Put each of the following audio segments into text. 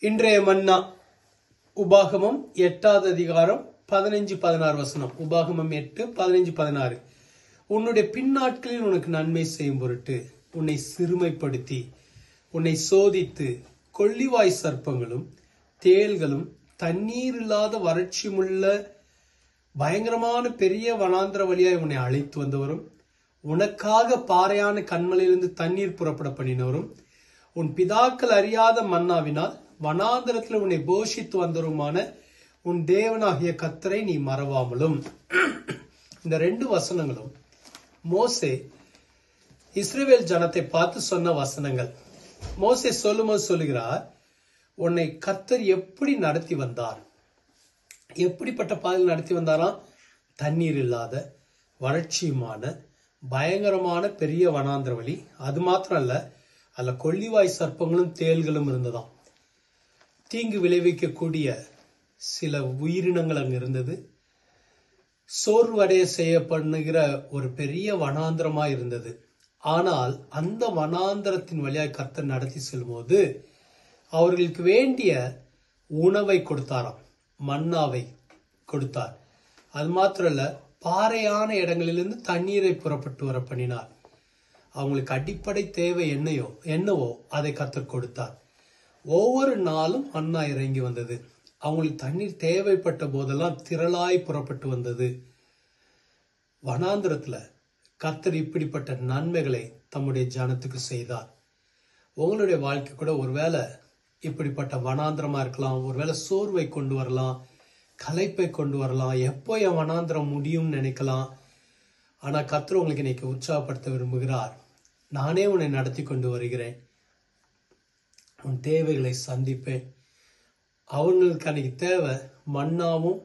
இன்றைய மன்னா உபாகமம் 8வது அதிகாரம் 15-16 வசனம். உபாகமம் 8:15-16. உன்னுடைய பின்னாட்களில் உனக்கு நன்மை செய்யும் பொருட்டு உன்னை சிறுமைப்படுத்தி உன்னை சோதித்து கொள்ளிவாய் சர்ப்பங்களும் தேள்களும் தண்ணீர் இல்லாத வறட்சியுமுள்ள பயங்கரமான பெரிய வனாந்திர வழியாய் உன்னை அழைத்து வந்தவரும் உனக்காக பாறையான கண்மலையிலிருந்து தண்ணீர் புறப்பட பண்ணினவரும் உன் பிதாக்கள் அறியாத மன்னாவினால் வனாந்திரத்தில் உன்னை போஷித்து வந்தவருமான உன் தேவனாகிய கர்த்தரை நீ மறவாமலும். இந்த 2 வசனங்களும் மோசே இஸ்ரவேல் ஜனத்தை பார்த்து சொன்ன வசனங்கள். மோசே சொல்லும்போது சொல்லுகிறார், உன்னை கர்த்தர் எப்படி நடத்தி வந்தார், எப்படிப்பட்ட பாதையில் நடத்தி வந்தாராம்? தண்ணீர் இல்லாத வறட்சியுமான பயங்கரமான பெரிய வனாந்திர வழி. அது மாத்திரம் அல்ல, அதுல கொள்ளிவாய் சர்ப்பங்களும் தேள்களும் இருந்ததாம். தீங்கு விளைவிக்கக்கூடிய சில உயிரினங்கள் அங்க இருந்தது. சோர்வடைய செய்யப்படுகிற ஒரு பெரிய வனாந்திரமா இருந்தது. ஆனால் அந்த வனாந்திரத்தின் வழியாக கர்த்தர் நடத்தி செல்லும்போது அவர்களுக்கு வேண்டிய உணவை கொடுத்தாராம், மன்னாவை கொடுத்தார். அது மாத்திரம் இல்ல, பாறையான இடங்களிலிருந்து தண்ணீரை புறப்பட்டு வர பண்ணினார். அவங்களுக்கு அடிப்படை தேவை என்னவோ அதை கர்த்தர் கொடுத்தார். ஒவ்வொரு நாளும் மன்னா இறங்கி வந்தது. அவங்களுக்கு தண்ணீர் தேவைப்பட்ட போதெல்லாம் திரளாய் புறப்பட்டு வந்தது. வனாந்திரத்துல கர்த்தர் இப்படிப்பட்ட நன்மைகளை தம்முடைய ஜனத்துக்கு செய்தார். உங்களுடைய வாழ்க்கை கூட ஒருவேளை இப்படிப்பட்ட வனாந்திரமா இருக்கலாம். ஒருவேளை சோர்வை கொண்டு வரலாம், களைப்பை கொண்டு வரலாம். எப்போ என் வனாந்திரம் முடியும்னு நினைக்கலாம். ஆனா கர்த்தர் உங்களுக்கு இன்னைக்கு உற்சாகப்படுத்த விரும்புகிறார். நானே உன்னை நடத்தி கொண்டு வருகிறேன், உன் தேவைகளை சந்திப்பேன். அவங்களுக்கு அன்னைக்கு தேவை மன்னாவும்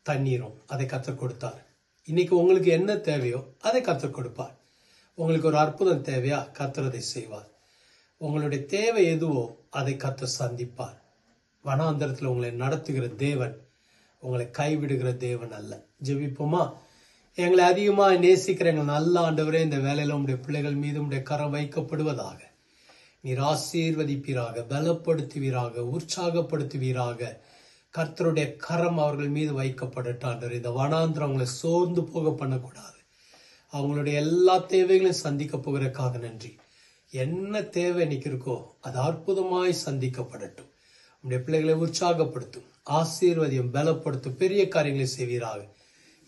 தண்ணீரும், அதை கர்த்தர் கொடுத்தார். இன்னைக்கு உங்களுக்கு என்ன தேவையோ அதை கர்த்தர் கொடுப்பார். உங்களுக்கு ஒரு அற்புதம் தேவையா, கர்த்தர் அதை செய்வார். உங்களுடைய தேவை எதுவோ அதை கர்த்தர் சந்திப்பார். வனாந்தரத்தில் உங்களை நடத்துகிற தேவன் உங்களை கைவிடுகிற தேவன் அல்ல. ஜெபிப்போமா? எங்களை அதிகமா நேசிக்கிற எங்கள் நல்ல ஆண்டவரே, இந்த வேலையில உங்களுடைய பிள்ளைகள் மீது உங்களுடைய கரம் வைக்கப்படுவதாக. நீர் ஆசீர்வதிப்பீராக, பலப்படுத்துவீராக, உற்சாகப்படுத்துவீராக. கர்த்தருடைய கரம் அவர்கள் மீது வைக்கப்படட்டாண்டவர். இந்த வனாந்திரம் அவங்களை சோர்ந்து போக பண்ணக்கூடாது. அவங்களுடைய எல்லா தேவைகளையும் சந்திக்க போகிறதுக்காக நன்றி. என்ன தேவை இன்னைக்கு இருக்கோ அது அற்புதமாய் சந்திக்கப்படட்டும். உங்களுடைய பிள்ளைகளை உற்சாகப்படுத்தும், ஆசீர்வதியும், பலப்படுத்தும், பெரிய காரியங்களை செய்வீராக.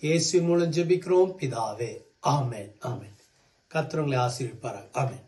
இயேசு மூலம் ஜெபிக்கிறோம் பிதாவே, ஆமென், ஆமென். கர்த்தர் உங்களை ஆசீர்வதிப்பாராக. ஆமென்.